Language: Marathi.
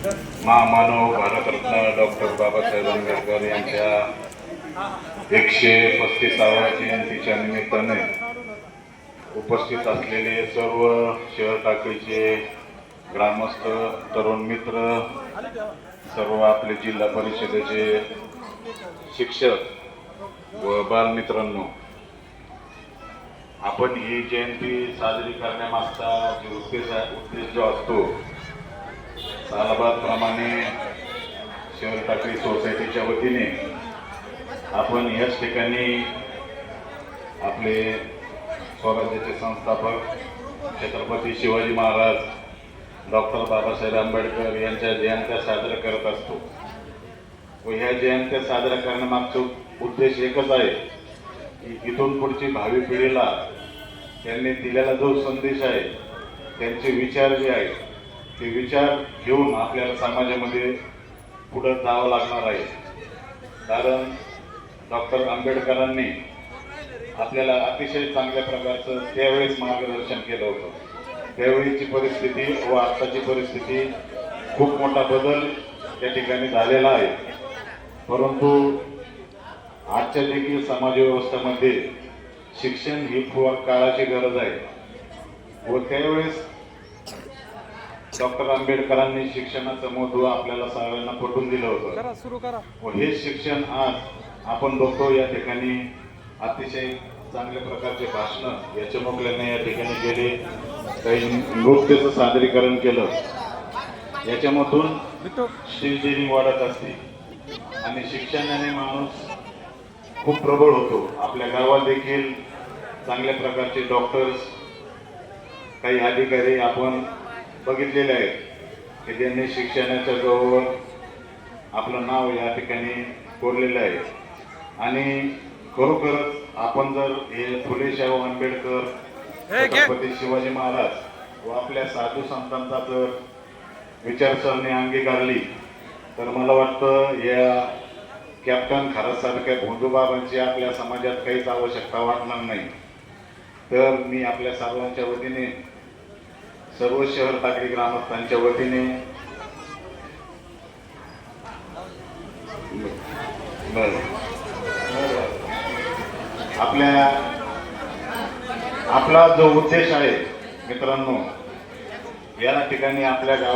महामानव भारतरत्न डॉक्टर बाबासाहेब आंबेडकर यांच्या 135व्या जयंतीच्या निमित्ताने उपस्थित असलेले सर्व शहर टाकळीचे ग्रामस्थ, तरुण मित्र, सर्व आपले जिल्हा परिषदेचे शिक्षक व बालमित्रांनो, आपण ही जयंती साजरी करण्यामागचा जो उद्देश जो असतो, सालाबादप्रमाणे शहर टाकळी सोसायटीच्या वतीने आपण याच ठिकाणी आपले स्वराज्याचे संस्थापक छत्रपती शिवाजी महाराज डॉक्टर बाबासाहेब आंबेडकर यांच्या जयंत्या साजरा करत असतो व ह्या जयंत्या साजरा करण्यामागचा उद्देश एकच आहे की इथून पुढची भावी पिढीला त्यांनी दिलेला जो संदेश आहे, त्यांचे विचार जे आहेत ते विचार घेऊन आपल्याला समाजामध्ये पुढे जावं लागणार आहे. कारण डॉक्टर आंबेडकरांनी आपल्याला अतिशय चांगल्या प्रकारचं त्यावेळेस मार्गदर्शन केलं होतं. त्यावेळीची परिस्थिती व आत्ताची परिस्थिती खूप मोठा बदल त्या ठिकाणी झालेला आहे. परंतु आजच्या देखील समाज व्यवस्थेमध्ये शिक्षण ही काळाची गरज आहे व त्यावेळेस डॉक्टर आंबेडकरांनी शिक्षणाचं महत्त्व आपल्याला सगळ्यांना पटवून दिलं होतं व हे शिक्षण आज आपण बघतो. या ठिकाणी अतिशय चांगल्या प्रकारचे भाषण याच्या मोकल्याने या ठिकाणी केले, काही नृत्याचं सादरीकरण केलं, याच्यामधून शिवदेवी वाढत असते आणि शिक्षणाने माणूस खूप प्रबळ होतो. आपल्या गावात देखील चांगल्या प्रकारचे डॉक्टर्स, काही अधिकारी आपण बघितलेले आहेत की ज्यांनी शिक्षणाच्या जोरावर आपलं नाव या ठिकाणी कोरलेलं आहे. आणि खरोखरच आपण जर हे फुले शाहू आंबेडकर, छत्रपती शिवाजी महाराज व आपल्या साधू संतांचा जर विचारसरणी अंगीकारली तर मला वाटतं या कॅप्टन खरासारख्या भोंदूबाबांची आपल्या समाजात काहीच आवश्यकता वाटणार नाही. तर मी आपल्या सर्वांच्या वतीने, सर्व शहर टाकळी ग्रामस्थांच्या वतीने आपला जो उद्देश आहे मित्रांनो, या ठिकाणी आपल्या गावात